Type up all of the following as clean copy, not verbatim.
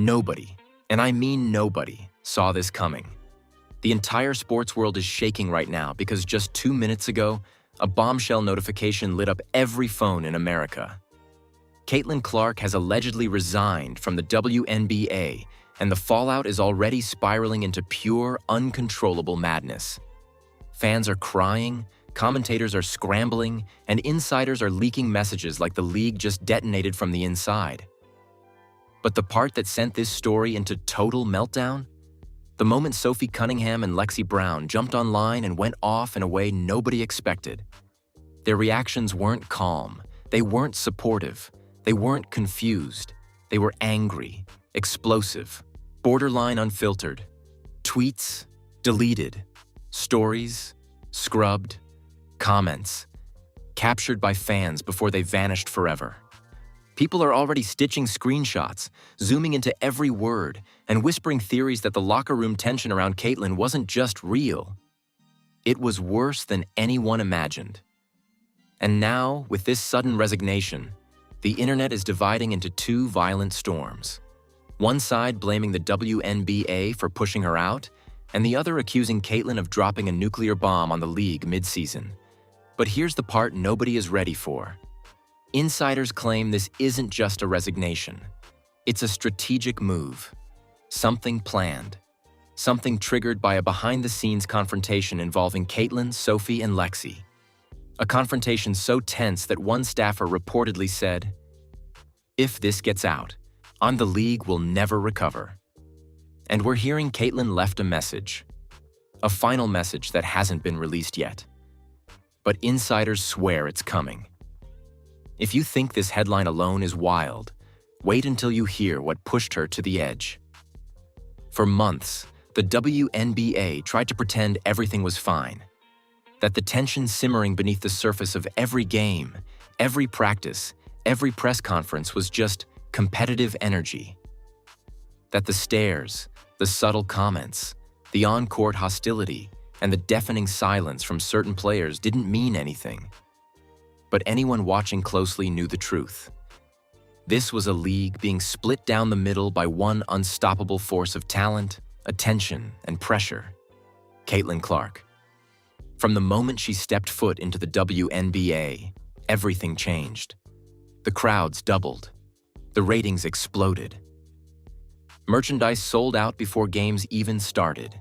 Nobody, and I mean nobody, saw this coming. The entire sports world is shaking right now because just 2 minutes ago, a bombshell notification lit up every phone in America. Caitlin Clark has allegedly resigned from the WNBA, and the fallout is already spiraling into pure, uncontrollable madness. Fans are crying, commentators are scrambling, and insiders are leaking messages like the league just detonated from the inside. But the part that sent this story into total meltdown? The moment Sophie Cunningham and Lexie Brown jumped online and went off in a way nobody expected. Their reactions weren't calm, they weren't supportive, they weren't confused, they were angry, explosive, borderline unfiltered. Tweets, deleted. Stories, scrubbed. Comments, captured by fans before they vanished forever. People are already stitching screenshots, zooming into every word, and whispering theories that the locker room tension around Caitlin wasn't just real. It was worse than anyone imagined. And now, with this sudden resignation, the internet is dividing into two violent storms. One side blaming the WNBA for pushing her out, and the other accusing Caitlin of dropping a nuclear bomb on the league mid-season. But here's the part nobody is ready for. Insiders claim this isn't just a resignation. It's a strategic move. Something planned. Something triggered by a behind-the-scenes confrontation involving Caitlin, Sophie, and Lexie. A confrontation so tense that one staffer reportedly said, "If this gets out, the league will never recover." And we're hearing Caitlin left a message. A final message that hasn't been released yet. But insiders swear it's coming. If you think this headline alone is wild, wait until you hear what pushed her to the edge. For months, the WNBA tried to pretend everything was fine, that the tension simmering beneath the surface of every game, every practice, every press conference was just competitive energy. That the stares, the subtle comments, the on-court hostility, and the deafening silence from certain players didn't mean anything. But anyone watching closely knew the truth. This was a league being split down the middle by one unstoppable force of talent, attention, and pressure: Caitlin Clark. From the moment she stepped foot into the WNBA, everything changed. The crowds doubled. The ratings exploded. Merchandise sold out before games even started.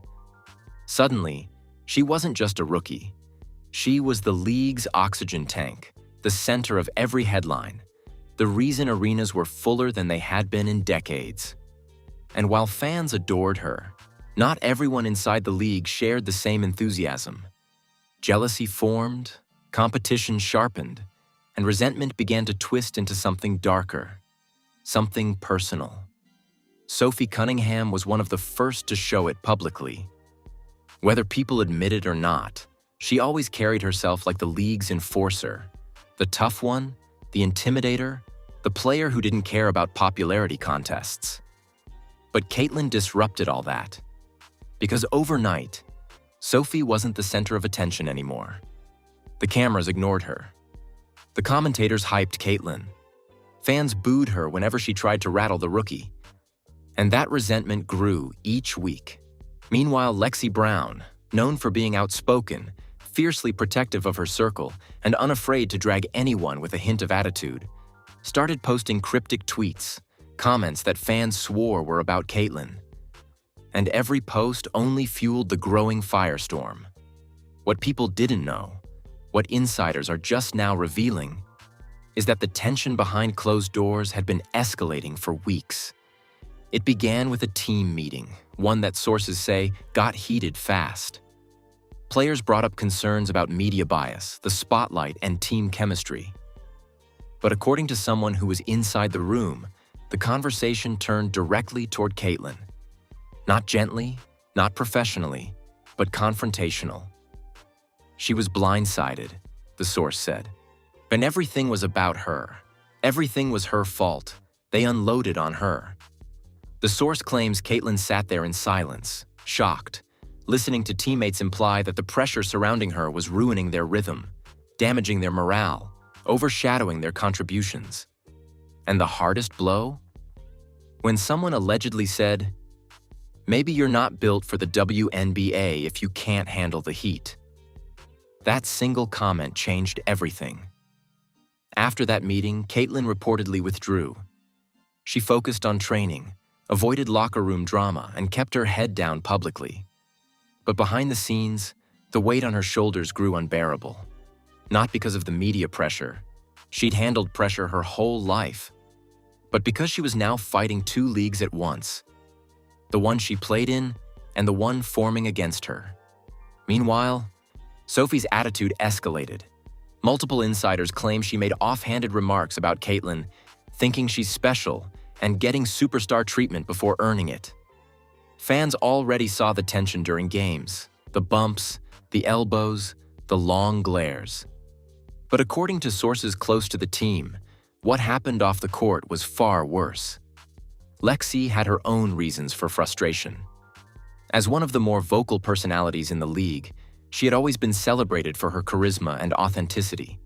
Suddenly, she wasn't just a rookie. She was the league's oxygen tank, the center of every headline, the reason arenas were fuller than they had been in decades. And while fans adored her, not everyone inside the league shared the same enthusiasm. Jealousy formed, competition sharpened, and resentment began to twist into something darker, something personal. Sophie Cunningham was one of the first to show it publicly. Whether people admit it or not, she always carried herself like the league's enforcer, the tough one, the intimidator, the player who didn't care about popularity contests. But Caitlin disrupted all that. Because overnight, Sophie wasn't the center of attention anymore. The cameras ignored her. The commentators hyped Caitlin. Fans booed her whenever she tried to rattle the rookie. And that resentment grew each week. Meanwhile, Lexie Brown, known for being outspoken, fiercely protective of her circle, and unafraid to drag anyone with a hint of attitude, started posting cryptic tweets, comments that fans swore were about Caitlin. And every post only fueled the growing firestorm. What people didn't know, what insiders are just now revealing, is that the tension behind closed doors had been escalating for weeks. It began with a team meeting, one that sources say got heated fast. Players brought up concerns about media bias, the spotlight, and team chemistry. But according to someone who was inside the room, the conversation turned directly toward Caitlin. Not gently, not professionally, but confrontational. She was blindsided, the source said. And everything was about her. Everything was her fault. They unloaded on her. The source claims Caitlin sat there in silence, shocked, listening to teammates imply that the pressure surrounding her was ruining their rhythm, damaging their morale, overshadowing their contributions. And the hardest blow? when someone allegedly said, "Maybe you're not built for the WNBA if you can't handle the heat." That single comment changed everything. After that meeting, Caitlin reportedly withdrew. She focused on training, avoided locker room drama, and kept her head down publicly. But behind the scenes, the weight on her shoulders grew unbearable. Not because of the media pressure. She'd handled pressure her whole life. But because she was now fighting two leagues at once. The one she played in, and the one forming against her. Meanwhile, Sophie's attitude escalated. Multiple insiders claim she made offhanded remarks about Caitlin, thinking she's special and getting superstar treatment before earning it. Fans already saw the tension during games, the bumps, the elbows, the long glares. But according to sources close to the team, what happened off the court was far worse. Lexie had her own reasons for frustration. As one of the more vocal personalities in the league, she had always been celebrated for her charisma and authenticity.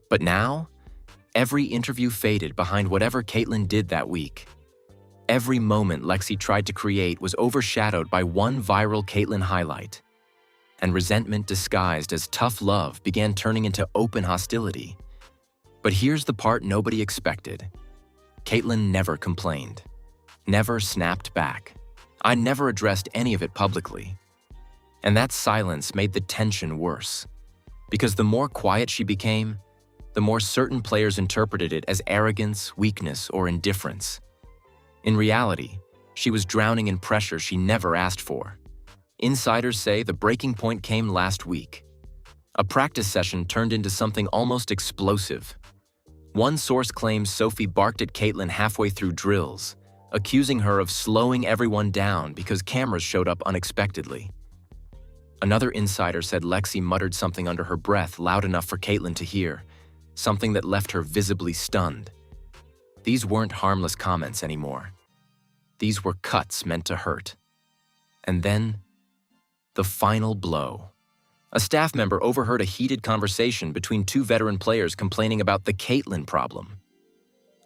But now, every interview faded behind whatever Caitlin did that week. Every moment Lexie tried to create was overshadowed by one viral Caitlin highlight. And resentment disguised as tough love began turning into open hostility. But here's the part nobody expected. Caitlin never complained, never snapped back. I never addressed any of it publicly. And that silence made the tension worse. Because the more quiet she became, the more certain players interpreted it as arrogance, weakness, or indifference. In reality, she was drowning in pressure she never asked for. Insiders say the breaking point came last week. A practice session turned into something almost explosive. One source claims Sophie barked at Caitlin halfway through drills, accusing her of slowing everyone down because cameras showed up unexpectedly. Another insider said Lexie muttered something under her breath loud enough for Caitlin to hear, something that left her visibly stunned. These weren't harmless comments anymore. These were cuts meant to hurt. And then, the final blow. A staff member overheard a heated conversation between two veteran players complaining about the Caitlin problem.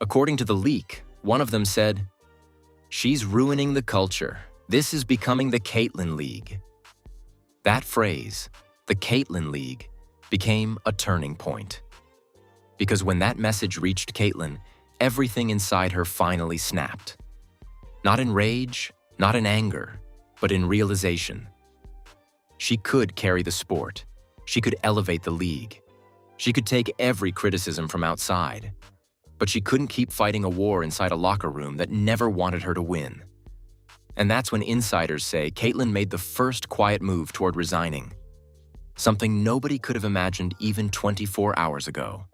According to the leak, one of them said, "She's ruining the culture. This is becoming the Caitlin League." That phrase, the Caitlin League, became a turning point. Because when that message reached Caitlin, everything inside her finally snapped. Not in rage, not in anger, but in realization. She could carry the sport. She could elevate the league. She could take every criticism from outside. But she couldn't keep fighting a war inside a locker room that never wanted her to win. And that's when insiders say Caitlin made the first quiet move toward resigning. Something nobody could have imagined even 24 hours ago.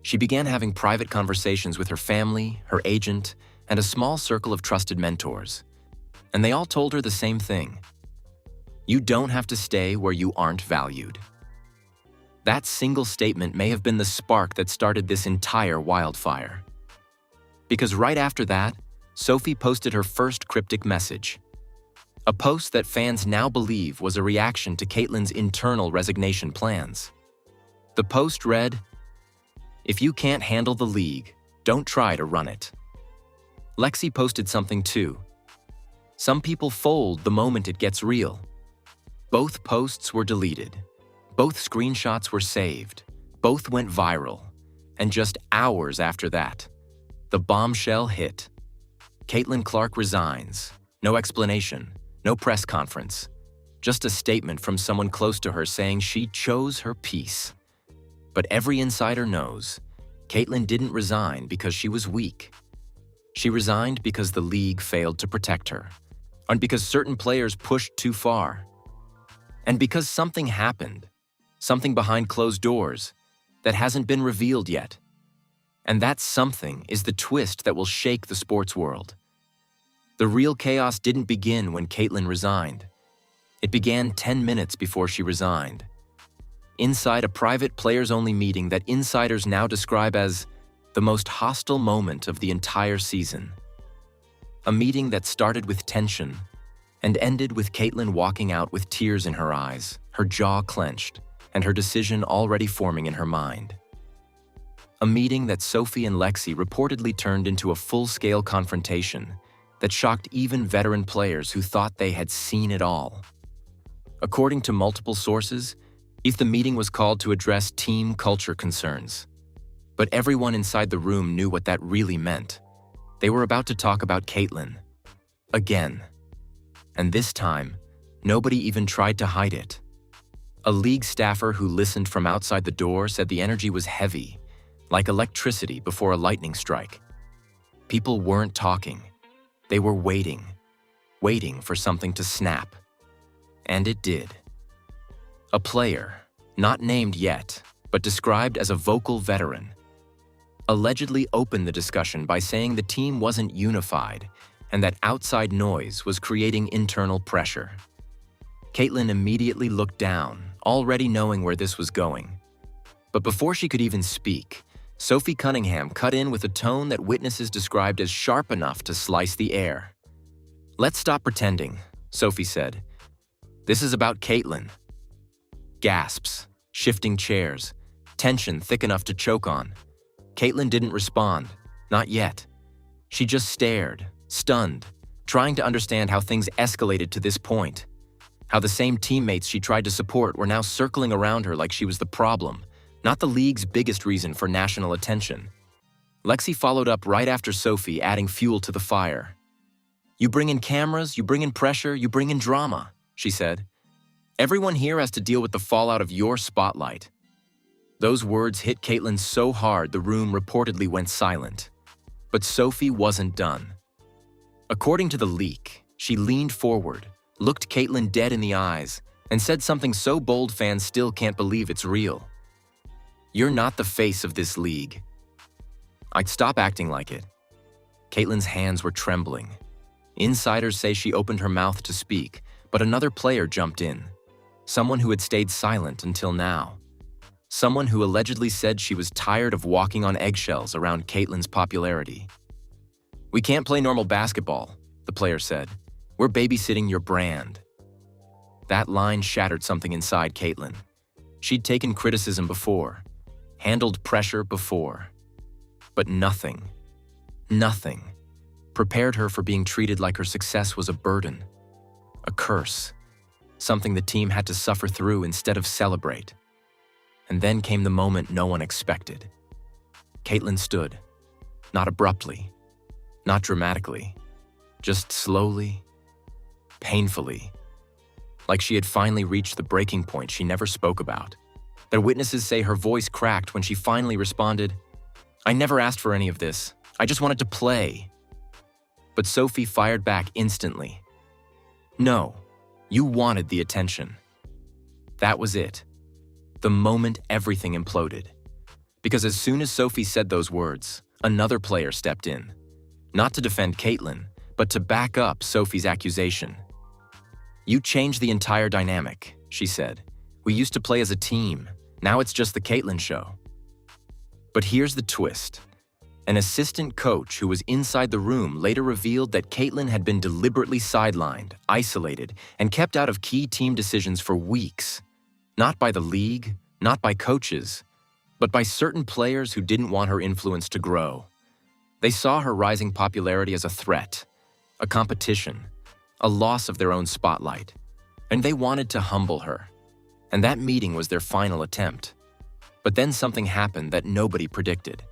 She began having private conversations with her family, her agent, and a small circle of trusted mentors. And they all told her the same thing. You don't have to stay where you aren't valued. That single statement may have been the spark that started this entire wildfire. Because right after that, Sophie posted her first cryptic message. A post that fans now believe was a reaction to Caitlin's internal resignation plans. The post read, "If you can't handle the league, don't try to run it." Lexie posted something too. Some people fold the moment it gets real. Both posts were deleted. Both screenshots were saved. Both went viral. And just hours after that, the bombshell hit. Caitlin Clark resigns. No explanation, no press conference. Just a statement from someone close to her saying she chose her peace. But every insider knows, Caitlin didn't resign because she was weak. She resigned because the league failed to protect her, and because certain players pushed too far. And because something happened, something behind closed doors, that hasn't been revealed yet. And that something is the twist that will shake the sports world. The real chaos didn't begin when Caitlin resigned. It began 10 minutes before she resigned. Inside a private players-only meeting that insiders now describe as the most hostile moment of the entire season. A meeting that started with tension and ended with Caitlin walking out with tears in her eyes, her jaw clenched, and her decision already forming in her mind. A meeting that Sophie and Lexie reportedly turned into a full-scale confrontation that shocked even veteran players who thought they had seen it all. According to multiple sources, the meeting was called to address team culture concerns. But everyone inside the room knew what that really meant. They were about to talk about Caitlin. Again. And this time, nobody even tried to hide it. A league staffer who listened from outside the door said the energy was heavy, like electricity before a lightning strike. People weren't talking. They were waiting for something to snap. And it did. A player, not named yet, but described as a vocal veteran, allegedly opened the discussion by saying the team wasn't unified and that outside noise was creating internal pressure. Caitlin immediately looked down, already knowing where this was going. But before she could even speak, Sophie Cunningham cut in with a tone that witnesses described as sharp enough to slice the air. "Let's stop pretending," Sophie said. "This is about Caitlin." Gasps, shifting chairs, tension thick enough to choke on. Caitlin didn't respond, not yet. She just stared, stunned, trying to understand how things escalated to this point. How the same teammates she tried to support were now circling around her like she was the problem, not the league's biggest reason for national attention. Lexie followed up right after Sophie, adding fuel to the fire. "You bring in cameras, you bring in pressure, you bring in drama," she said. "Everyone here has to deal with the fallout of your spotlight." Those words hit Caitlin so hard the room reportedly went silent. But Sophie wasn't done. According to the leak, she leaned forward, looked Caitlin dead in the eyes, and said something so bold fans still can't believe it's real. "You're not the face of this league." "I'd stop acting like it." Caitlin's hands were trembling. Insiders say she opened her mouth to speak, but another player jumped in. Someone who had stayed silent until now. Someone who allegedly said she was tired of walking on eggshells around Caitlin's popularity. "We can't play normal basketball," the player said. "We're babysitting your brand." That line shattered something inside Caitlin. She'd taken criticism before, handled pressure before, but nothing prepared her for being treated like her success was a burden, a curse, something the team had to suffer through instead of celebrate. And then came the moment no one expected. Caitlin stood, not abruptly, not dramatically, just slowly, painfully, like she had finally reached the breaking point she never spoke about. Their witnesses say her voice cracked when she finally responded, "I never asked for any of this. I just wanted to play." But Sophie fired back instantly. "No, you wanted the attention." That was it. The moment everything imploded. Because as soon as Sophie said those words, another player stepped in. Not to defend Caitlin, but to back up Sophie's accusation. "You changed the entire dynamic," she said. "We used to play as a team. Now it's just the Caitlin show." But here's the twist. An assistant coach who was inside the room later revealed that Caitlin had been deliberately sidelined, isolated, and kept out of key team decisions for weeks. Not by the league, not by coaches, but by certain players who didn't want her influence to grow. They saw her rising popularity as a threat, a competition, a loss of their own spotlight, and they wanted to humble her. And that meeting was their final attempt. But then something happened that nobody predicted.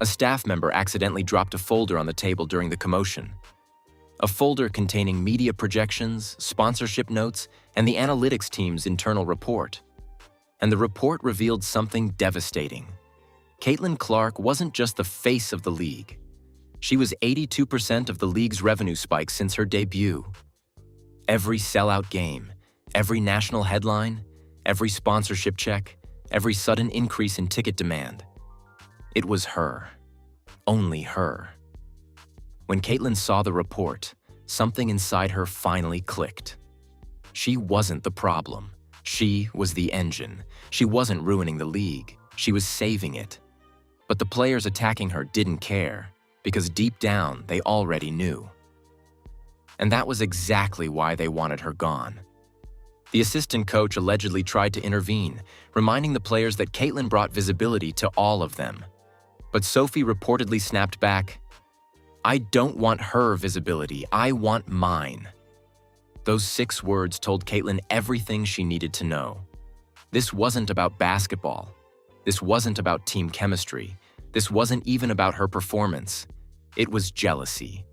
A staff member accidentally dropped a folder on the table during the commotion. A folder containing media projections, sponsorship notes, and the analytics team's internal report. And the report revealed something devastating. Caitlin Clark wasn't just the face of the league. She was 82% of the league's revenue spike since her debut. Every sellout game, every national headline, every sponsorship check, every sudden increase in ticket demand. It was her. Only her. When Caitlin saw the report, something inside her finally clicked. She wasn't the problem. She was the engine. She wasn't ruining the league. She was saving it. But the players attacking her didn't care, because deep down, they already knew. And that was exactly why they wanted her gone. The assistant coach allegedly tried to intervene, reminding the players that Caitlin brought visibility to all of them, But Sophie reportedly snapped back, "I don't want her visibility, I want mine." Those 6 words told Caitlin everything she needed to know. This wasn't about basketball. This wasn't about team chemistry. This wasn't even about her performance. It was jealousy.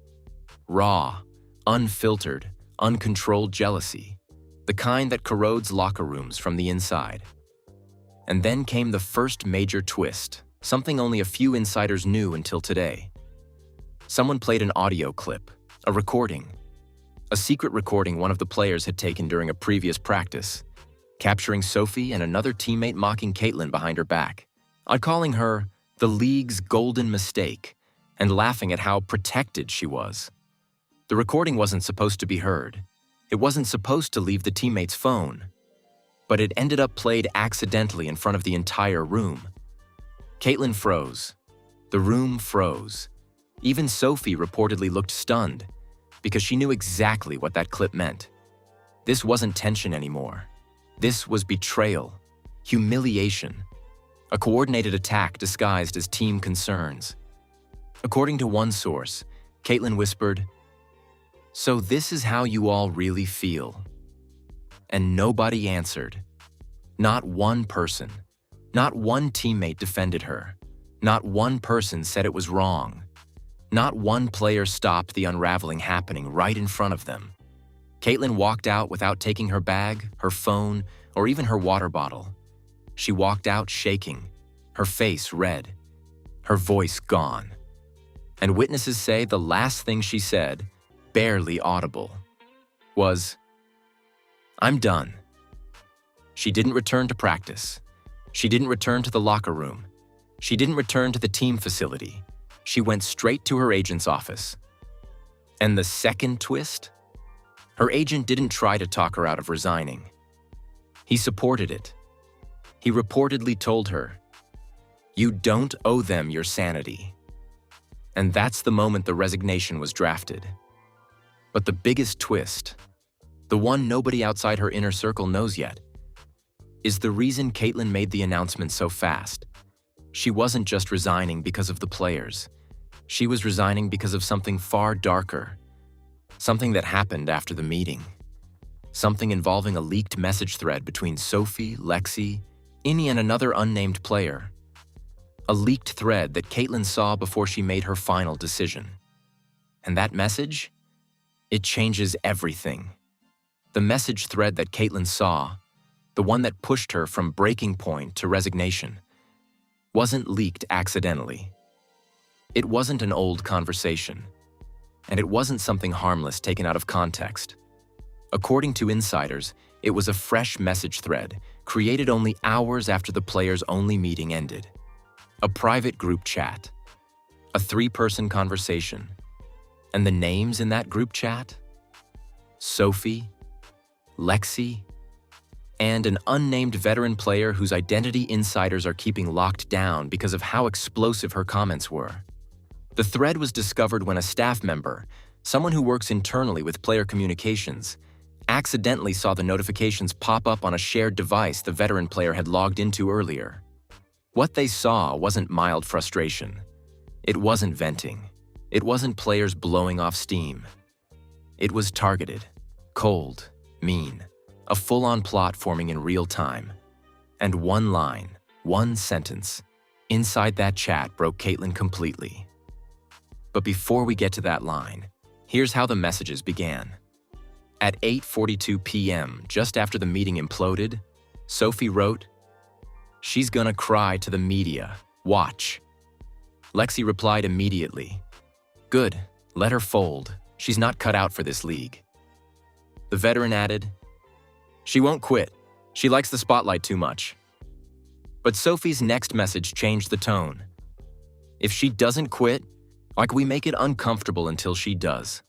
Raw, unfiltered, uncontrolled jealousy. The kind that corrodes locker rooms from the inside. And then came the first major twist, something only a few insiders knew until today. Someone played an audio clip, a recording. A secret recording one of the players had taken during a previous practice, capturing Sophie and another teammate mocking Caitlin behind her back, calling her the league's golden mistake, and laughing at how protected she was. The recording wasn't supposed to be heard. It wasn't supposed to leave the teammate's phone. But it ended up played accidentally in front of the entire room. Caitlin froze. The room froze. Even Sophie reportedly looked stunned, because she knew exactly what that clip meant. This wasn't tension anymore. This was betrayal, humiliation, a coordinated attack disguised as team concerns. According to one source, Caitlin whispered, "So this is how you all really feel." And nobody answered. Not one person. Not one teammate defended her. Not one person said it was wrong. Not one player stopped the unraveling happening right in front of them. Caitlin walked out without taking her bag, her phone, or even her water bottle. She walked out shaking, her face red, her voice gone. And witnesses say the last thing she said, barely audible, was, "I'm done." She didn't return to practice. She didn't return to the locker room. She didn't return to the team facility. She went straight to her agent's office. And the second twist? Her agent didn't try to talk her out of resigning. He supported it. He reportedly told her, "You don't owe them your sanity." And that's the moment the resignation was drafted. But the biggest twist, the one nobody outside her inner circle knows yet, is the reason Caitlin made the announcement so fast. She wasn't just resigning because of the players. She was resigning because of something far darker. Something that happened after the meeting. Something involving a leaked message thread between Sophie, Lexie, Innie, and another unnamed player. A leaked thread that Caitlin saw before she made her final decision. And that message? It changes everything. The message thread that Caitlin saw, the one that pushed her from breaking point to resignation, wasn't leaked accidentally. It wasn't an old conversation. And it wasn't something harmless taken out of context. According to insiders, it was a fresh message thread created only hours after the players' only meeting ended. A private group chat. A 3-person conversation. And the names in that group chat? Sophie, Lexie, and an unnamed veteran player whose identity insiders are keeping locked down because of how explosive her comments were. The thread was discovered when a staff member, someone who works internally with player communications, accidentally saw the notifications pop up on a shared device the veteran player had logged into earlier. What they saw wasn't mild frustration. It wasn't venting. It wasn't players blowing off steam. It was targeted, cold, mean, a full-on plot forming in real time. And one line, one sentence, inside that chat broke Caitlin completely. But before we get to that line, here's how the messages began. At 8:42 p.m., just after the meeting imploded, Sophie wrote, "She's gonna cry to the media. Watch." Lexie replied immediately, "Good, let her fold. She's not cut out for this league." The veteran added, "She won't quit. She likes the spotlight too much." But Sophie's next message changed the tone. "If she doesn't quit, we make it uncomfortable until she does."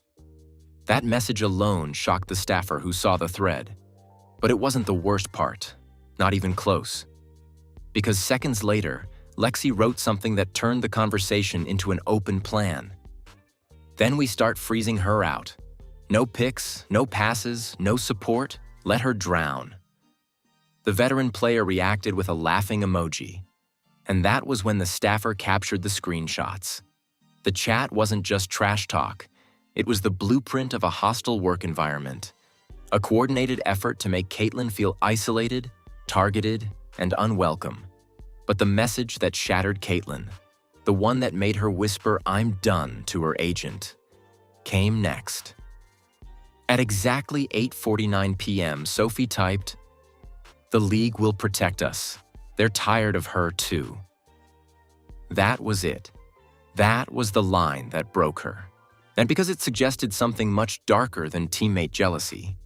That message alone shocked the staffer who saw the thread. But it wasn't the worst part, not even close. Because seconds later, Lexie wrote something that turned the conversation into an open plan. "Then we start freezing her out. No picks, no passes, no support. Let her drown." The veteran player reacted with a laughing emoji. And that was when the staffer captured the screenshots. The chat wasn't just trash talk. It was the blueprint of a hostile work environment, a coordinated effort to make Caitlin feel isolated, targeted, and unwelcome. But the message that shattered Caitlin, the one that made her whisper, "I'm done," to her agent, came next. At exactly 8:49 p.m., Sophie typed, "The league will protect us. They're tired of her too." That was it. That was the line that broke her. And because it suggested something much darker than teammate jealousy,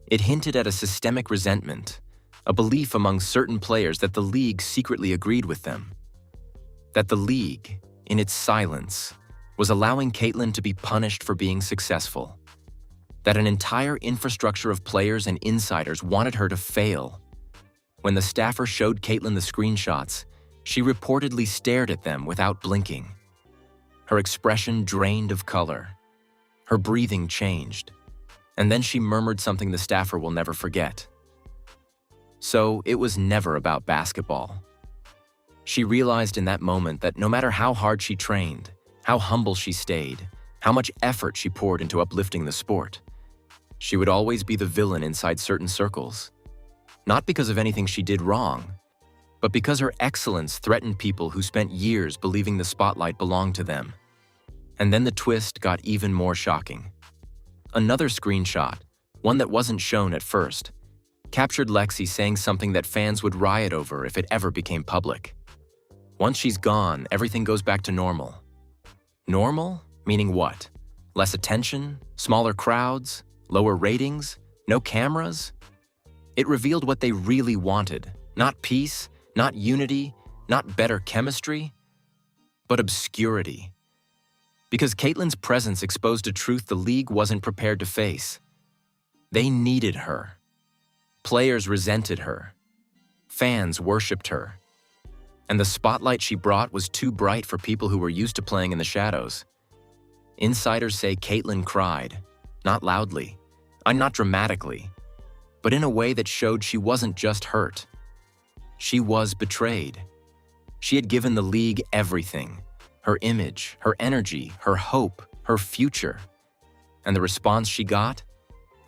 it hinted at a systemic resentment, a belief among certain players that the league secretly agreed with them. That the league, in its silence, was allowing Caitlin to be punished for being successful. That an entire infrastructure of players and insiders wanted her to fail. When the staffer showed Caitlin the screenshots, she reportedly stared at them without blinking. Her expression drained of color. Her breathing changed. And then she murmured something the staffer will never forget. So it was never about basketball. She realized in that moment that no matter how hard she trained, how humble she stayed, how much effort she poured into uplifting the sport, she would always be the villain inside certain circles. Not because of anything she did wrong, but because her excellence threatened people who spent years believing the spotlight belonged to them. And then the twist got even more shocking. Another screenshot, one that wasn't shown at first, captured Lexie saying something that fans would riot over if it ever became public. Once she's gone, everything goes back to normal. Normal? Meaning what? Less attention? Smaller crowds? Lower ratings? No cameras? It revealed what they really wanted. Not peace, not unity, not better chemistry, but obscurity. Because Caitlin's presence exposed a truth the league wasn't prepared to face. They needed her. Players resented her. Fans worshipped her. And the spotlight she brought was too bright for people who were used to playing in the shadows. Insiders say Caitlin cried, not loudly, not dramatically, but in a way that showed she wasn't just hurt. She was betrayed. She had given the league everything: her image, her energy, her hope, her future. And the response she got?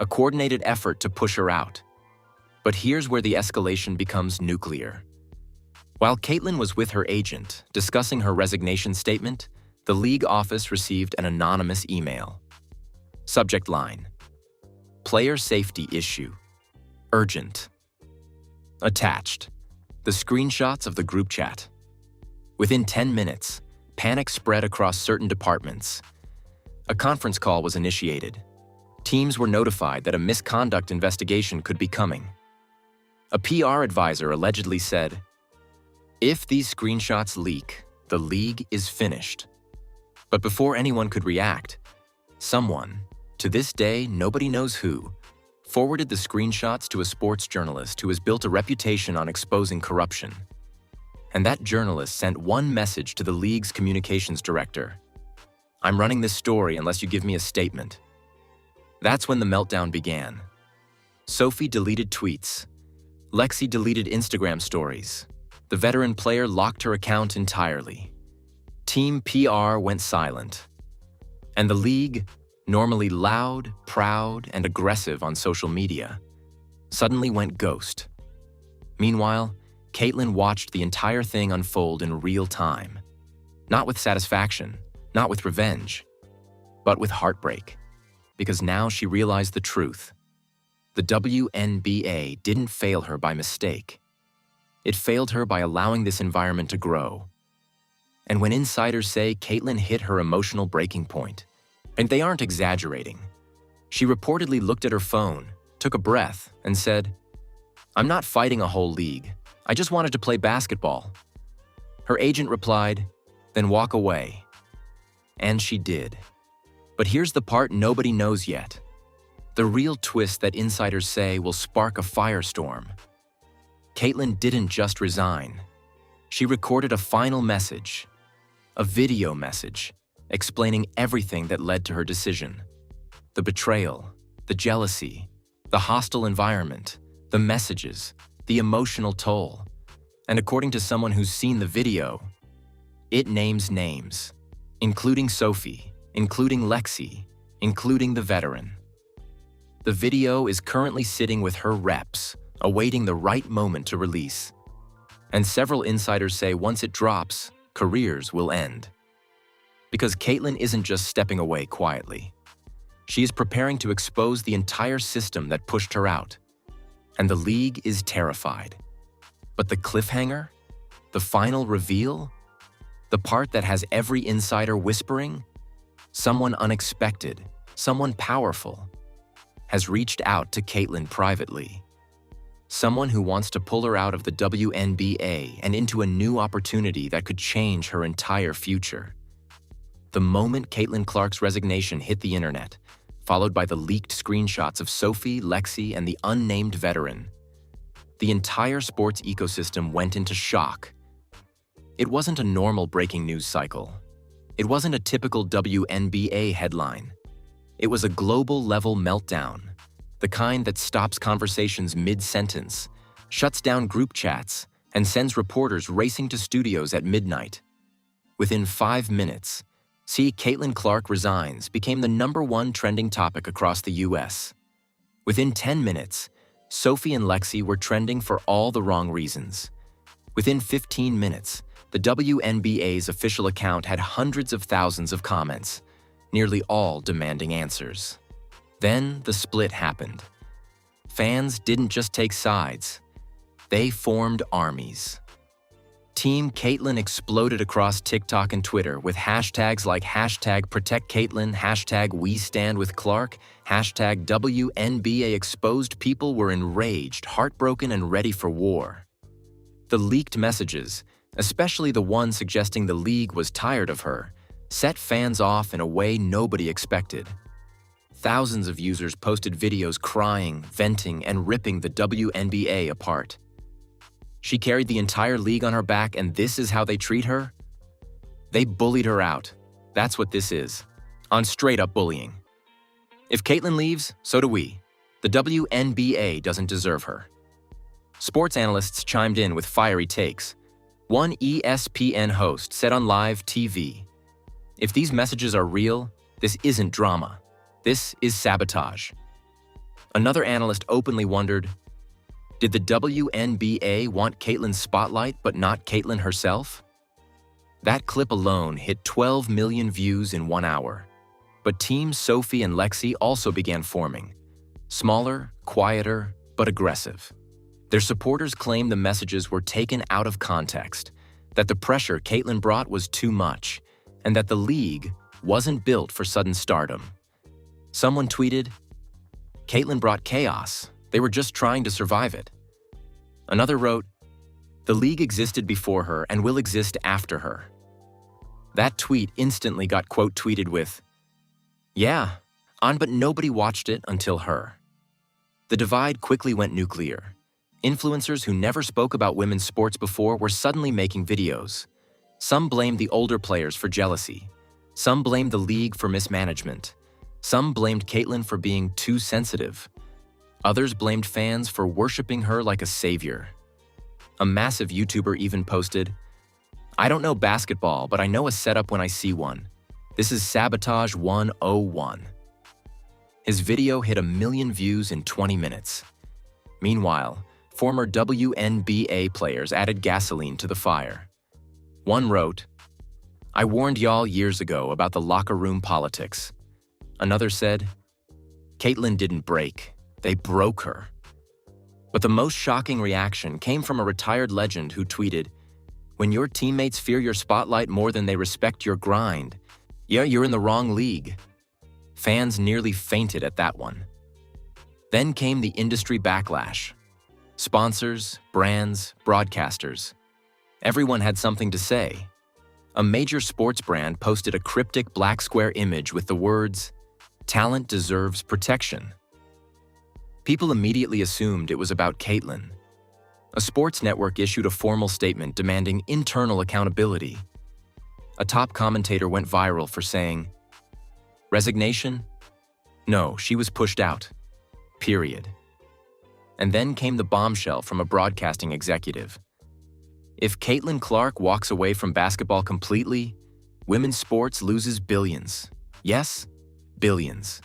A coordinated effort to push her out. But here's where the escalation becomes nuclear. While Caitlin was with her agent, discussing her resignation statement, the league office received an anonymous email. Subject line: Player safety issue. Urgent. Attached: the screenshots of the group chat. Within 10 minutes, panic spread across certain departments. A conference call was initiated. Teams were notified that a misconduct investigation could be coming. A PR advisor allegedly said, "If these screenshots leak, the league is finished." But before anyone could react, someone, to this day nobody knows who, forwarded the screenshots to a sports journalist who has built a reputation on exposing corruption. And that journalist sent one message to the league's communications director: "I'm running this story unless you give me a statement." That's when the meltdown began. Sophie deleted tweets. Lexie deleted Instagram stories. The veteran player locked her account entirely. Team PR went silent. And the league, normally loud, proud, and aggressive on social media, suddenly went ghost. Meanwhile, Caitlin watched the entire thing unfold in real time. Not with satisfaction, not with revenge, but with heartbreak. Because now she realized the truth. The WNBA didn't fail her by mistake. It failed her by allowing this environment to grow. And when insiders say Caitlin hit her emotional breaking point, and they aren't exaggerating, she reportedly looked at her phone, took a breath, and said, "I'm not fighting a whole league. I just wanted to play basketball." Her agent replied, "Then walk away." And she did. But here's the part nobody knows yet. The real twist that insiders say will spark a firestorm. Caitlin didn't just resign. She recorded a final message, a video message, explaining everything that led to her decision. The betrayal, the jealousy, the hostile environment, the messages, the emotional toll. And according to someone who's seen the video, it names names, including Sophie, including Lexie, including the veteran. The video is currently sitting with her reps, awaiting the right moment to release. And several insiders say once it drops, careers will end. Because Caitlyn isn't just stepping away quietly. She is preparing to expose the entire system that pushed her out. And the league is terrified. But the cliffhanger? The final reveal? The part that has every insider whispering? Someone unexpected, someone powerful, has reached out to Caitlyn privately. Someone who wants to pull her out of the WNBA and into a new opportunity that could change her entire future. The moment Caitlyn Clark's resignation hit the internet, followed by the leaked screenshots of Sophie, Lexie, and the unnamed veteran, the entire sports ecosystem went into shock. It wasn't a normal breaking news cycle. It wasn't a typical WNBA headline. It was a global-level meltdown, the kind that stops conversations mid-sentence, shuts down group chats, and sends reporters racing to studios at midnight. Within 5 minutes, "See Caitlyn Clark resigns" became the #1 trending topic across the US. Within 10 minutes, Sophie and Lexie were trending for all the wrong reasons. Within 15 minutes, the WNBA's official account had hundreds of thousands of comments, nearly all demanding answers. Then the split happened. Fans didn't just take sides. They formed armies. Team Caitlyn exploded across TikTok and Twitter with hashtags like #ProtectCaitlyn, #WeStandWithClark, #WNBA exposed. People were enraged, heartbroken, and ready for war. The leaked messages, especially the one suggesting the league was tired of her, set fans off in a way nobody expected. Thousands of users posted videos crying, venting, and ripping the WNBA apart. She carried the entire league on her back, and this is how they treat her? They bullied her out. That's what this is. On straight-up bullying. If Caitlyn leaves, so do we. The WNBA doesn't deserve her. Sports analysts chimed in with fiery takes. One ESPN host said on live TV, "If these messages are real, this isn't drama. This is sabotage." Another analyst openly wondered, did the WNBA want Caitlyn's spotlight but not Caitlyn herself? That clip alone hit 12 million views in 1 hour. But teams Sophie and Lexie also began forming. Smaller, quieter, but aggressive. Their supporters claimed the messages were taken out of context, that the pressure Caitlyn brought was too much, and that the league wasn't built for sudden stardom. Someone tweeted, "Caitlyn brought chaos. They were just trying to survive it." Another wrote, "The league existed before her and will exist after her." That tweet instantly got quote tweeted with, "Yeah, on, but nobody watched it until her." The divide quickly went nuclear. Influencers who never spoke about women's sports before were suddenly making videos. Some blamed the older players for jealousy. Some blamed the league for mismanagement. Some blamed Caitlyn for being too sensitive. Others blamed fans for worshiping her like a savior. A massive YouTuber even posted, "I don't know basketball, but I know a setup when I see one. This is Sabotage 101. His video hit 1 million views in 20 minutes. Meanwhile, former WNBA players added gasoline to the fire. One wrote, "I warned y'all years ago about the locker room politics." Another said, "Caitlyn didn't break, they broke her." But the most shocking reaction came from a retired legend who tweeted, "When your teammates fear your spotlight more than they respect your grind, yeah, you're in the wrong league." Fans nearly fainted at that one. Then came the industry backlash. Sponsors, brands, broadcasters. Everyone had something to say. A major sports brand posted a cryptic black square image with the words, "Talent deserves protection." People immediately assumed it was about Caitlyn. A sports network issued a formal statement demanding internal accountability. A top commentator went viral for saying, "Resignation? No, she was pushed out. Period." And then came the bombshell from a broadcasting executive. If Caitlin Clark walks away from basketball completely, women's sports loses billions. Yes, billions.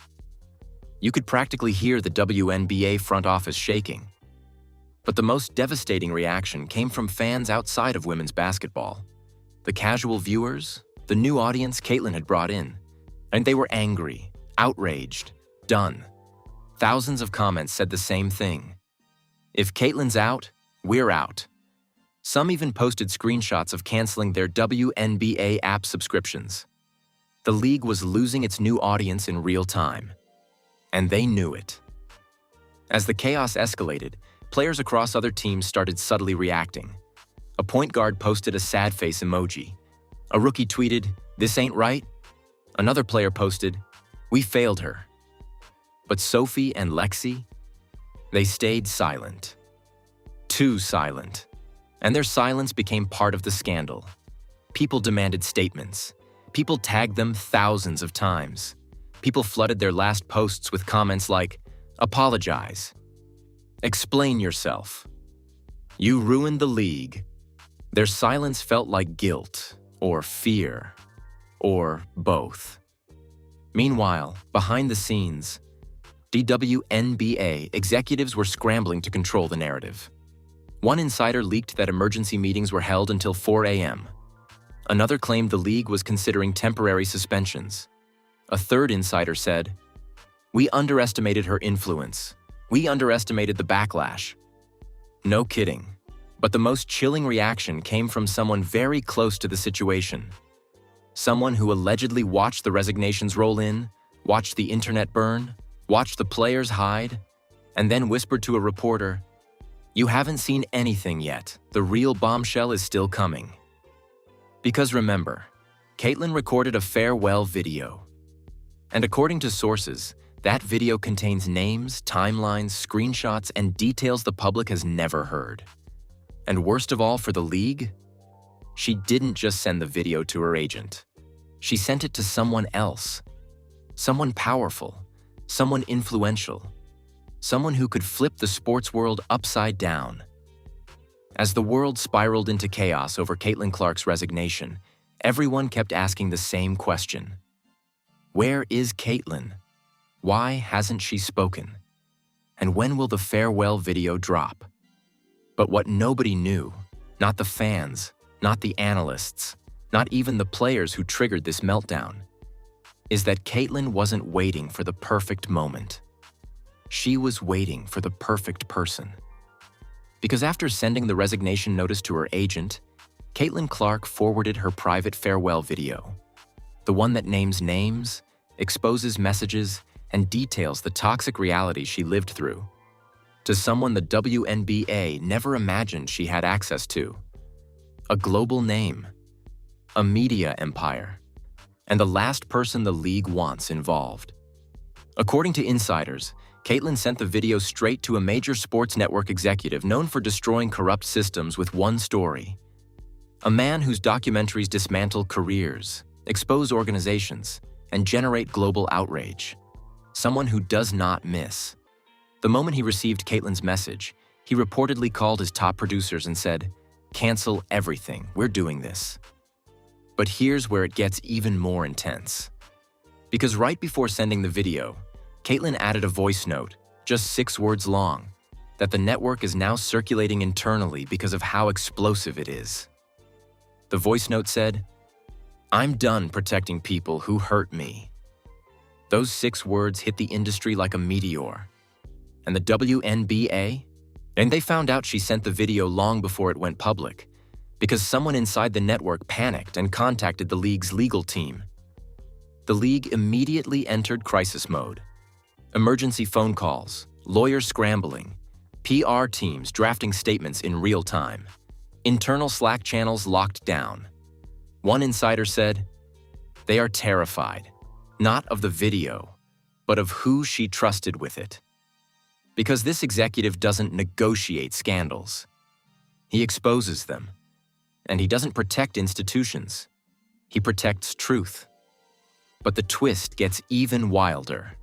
You could practically hear the WNBA front office shaking. But the most devastating reaction came from fans outside of women's basketball. The casual viewers, the new audience Caitlin had brought in, and they were angry, outraged, done. Thousands of comments said the same thing. If Caitlin's out, we're out. Some even posted screenshots of canceling their WNBA app subscriptions. The league was losing its new audience in real time, and they knew it. As the chaos escalated, players across other teams started subtly reacting. A point guard posted a sad face emoji. A rookie tweeted, "This ain't right." Another player posted, "We failed her." But Sophie and Lexie, they stayed silent. Too silent. And their silence became part of the scandal. People demanded statements. People tagged them thousands of times. People flooded their last posts with comments like, "Apologize. Explain yourself. You ruined the league." Their silence felt like guilt, or fear, or both. Meanwhile, behind the scenes, WNBA executives were scrambling to control the narrative. One insider leaked that emergency meetings were held until 4 a.m. Another claimed the league was considering temporary suspensions. A third insider said, "We underestimated her influence. We underestimated the backlash." No kidding. But the most chilling reaction came from someone very close to the situation. Someone who allegedly watched the resignations roll in, watched the internet burn, watched the players hide, and then whispered to a reporter, "You haven't seen anything yet. The real bombshell is still coming." Because remember, Caitlin recorded a farewell video. And according to sources, that video contains names, timelines, screenshots, and details the public has never heard. And worst of all for the league, she didn't just send the video to her agent. She sent it to someone else. Someone powerful, someone influential, someone who could flip the sports world upside down. As the world spiraled into chaos over Caitlin Clark's resignation, everyone kept asking the same question. Where is Caitlin? Why hasn't she spoken? And when will the farewell video drop? But what nobody knew, not the fans, not the analysts, not even the players who triggered this meltdown, is that Caitlin wasn't waiting for the perfect moment. She was waiting for the perfect person. Because after sending the resignation notice to her agent, Caitlin Clark forwarded her private farewell video. The one that names names, exposes messages, and details the toxic reality she lived through. To someone the WNBA never imagined she had access to. A global name, a media empire, and the last person the league wants involved. According to insiders, Caitlin sent the video straight to a major sports network executive known for destroying corrupt systems with one story. A man whose documentaries dismantle careers, expose organizations, and generate global outrage. Someone who does not miss. The moment he received Caitlin's message, he reportedly called his top producers and said, "Cancel everything, we're doing this." But here's where it gets even more intense. Because right before sending the video, Caitlin added a voice note, just 6 words long, that the network is now circulating internally because of how explosive it is. The voice note said, "I'm done protecting people who hurt me." Those 6 words hit the industry like a meteor. And the WNBA? And they found out she sent the video long before it went public, because someone inside the network panicked and contacted the league's legal team. The league immediately entered crisis mode. Emergency phone calls, lawyers scrambling, PR teams drafting statements in real time, internal Slack channels locked down. One insider said, "They are terrified, not of the video, but of who she trusted with it." Because this executive doesn't negotiate scandals. He exposes them. And he doesn't protect institutions. He protects truth. But the twist gets even wilder.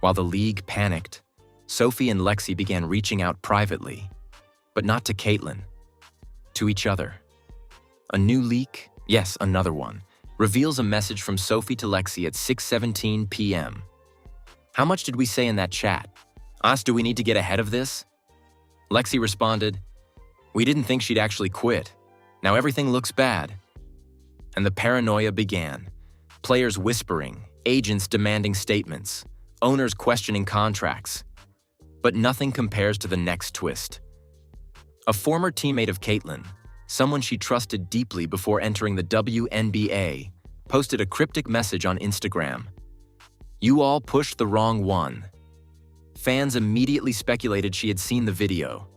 While the league panicked, Sophie and Lexie began reaching out privately, but not to Caitlin, to each other. A new leak, yes, another one, reveals a message from Sophie to Lexie at 6:17 p.m. "How much did we say in that chat? Us, do we need to get ahead of this?" Lexie responded, "We didn't think she'd actually quit. Now everything looks bad." And the paranoia began. Players whispering, agents demanding statements, owners questioning contracts. But nothing compares to the next twist. A former teammate of Caitlyn, someone she trusted deeply before entering the WNBA, posted a cryptic message on Instagram. "You all pushed the wrong one." Fans immediately speculated she had seen the video.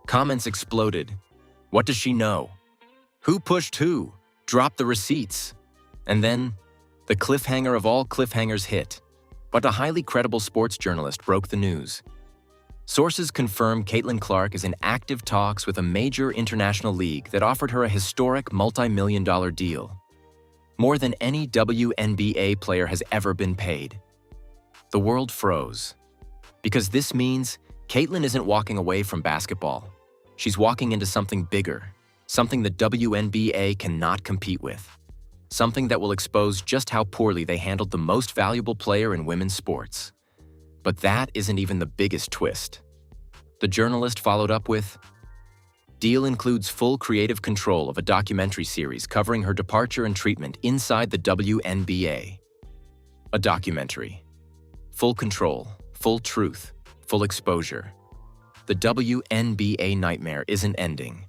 Comments exploded. "What does she know? Who pushed who? Drop the receipts." And then, the cliffhanger of all cliffhangers hit. But a highly credible sports journalist broke the news. Sources confirm Caitlin Clark is in active talks with a major international league that offered her a historic multi-million-dollar deal. More than any WNBA player has ever been paid. The world froze. Because this means Caitlin isn't walking away from basketball. She's walking into something bigger, something the WNBA cannot compete with. Something that will expose just how poorly they handled the most valuable player in women's sports. But that isn't even the biggest twist. The journalist followed up with, "Deal includes full creative control of a documentary series covering her departure and treatment inside the WNBA." A documentary. Full control, full truth, full exposure. The WNBA nightmare isn't ending.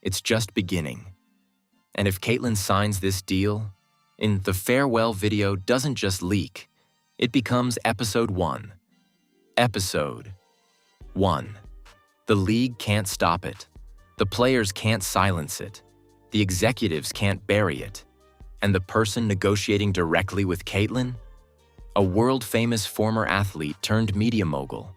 It's just beginning. And if Caitlin signs this deal, the farewell video doesn't just leak. It becomes episode 1. Episode 1. The league can't stop it. The players can't silence it. The executives can't bury it. And the person negotiating directly with Caitlin? A world-famous former athlete turned media mogul.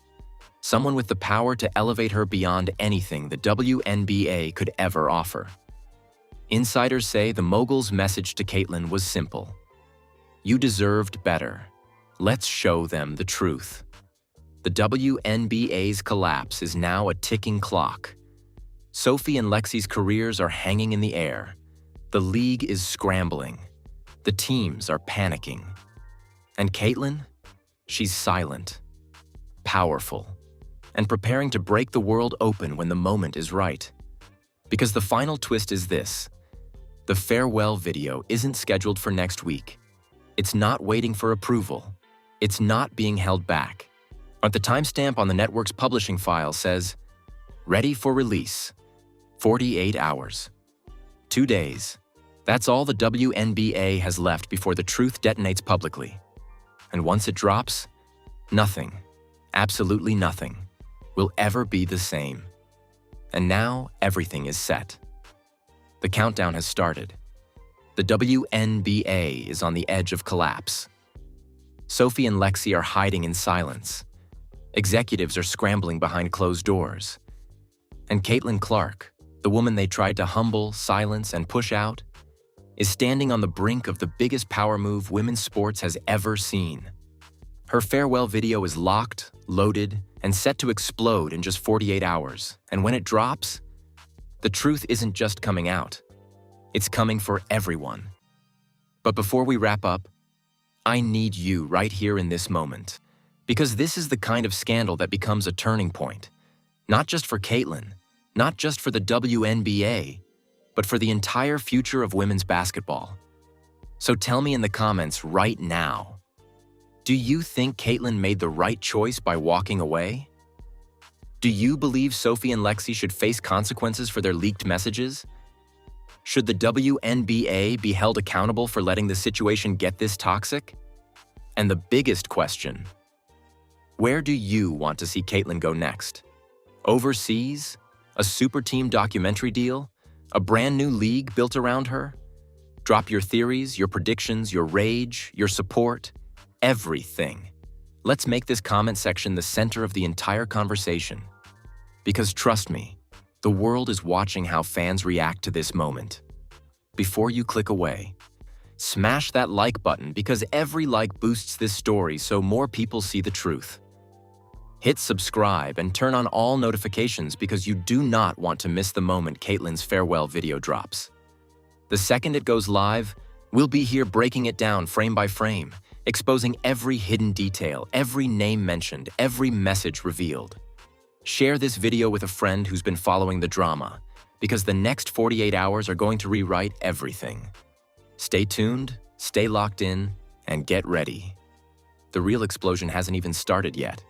Someone with the power to elevate her beyond anything the WNBA could ever offer. Insiders say the mogul's message to Caitlin was simple. "You deserved better. Let's show them the truth." The WNBA's collapse is now a ticking clock. Sophie and Lexie's careers are hanging in the air. The league is scrambling. The teams are panicking. And Caitlin? She's silent, powerful, and preparing to break the world open when the moment is right. Because the final twist is this. The farewell video isn't scheduled for next week. It's not waiting for approval. It's not being held back. But the timestamp on the network's publishing file says, "Ready for release. 48 hours. 2 days. That's all the WNBA has left before the truth detonates publicly. And once it drops, nothing, absolutely nothing, will ever be the same. And now everything is set. The countdown has started. The WNBA is on the edge of collapse. Sophie and Lexie are hiding in silence. Executives are scrambling behind closed doors. And Caitlin Clark, the woman they tried to humble, silence, and push out, is standing on the brink of the biggest power move women's sports has ever seen. Her farewell video is locked, loaded, and set to explode in just 48 hours. And when it drops, the truth isn't just coming out. It's coming for everyone. But before we wrap up, I need you right here in this moment. Because this is the kind of scandal that becomes a turning point. Not just for Caitlin, not just for the WNBA, but for the entire future of women's basketball. So tell me in the comments right now, do you think Caitlin made the right choice by walking away? Do you believe Sophie and Lexie should face consequences for their leaked messages? Should the WNBA be held accountable for letting the situation get this toxic? And the biggest question, where do you want to see Caitlin go next? Overseas? A super team documentary deal? A brand new league built around her? Drop your theories, your predictions, your rage, your support, everything. Let's make this comment section the center of the entire conversation. Because trust me, the world is watching how fans react to this moment. Before you click away, smash that like button because every like boosts this story so more people see the truth. Hit subscribe and turn on all notifications because you do not want to miss the moment Caitlyn's farewell video drops. The second it goes live, we'll be here breaking it down frame by frame, exposing every hidden detail, every name mentioned, every message revealed. Share this video with a friend who's been following the drama, because the next 48 hours are going to rewrite everything. Stay tuned, stay locked in, and get ready. The real explosion hasn't even started yet.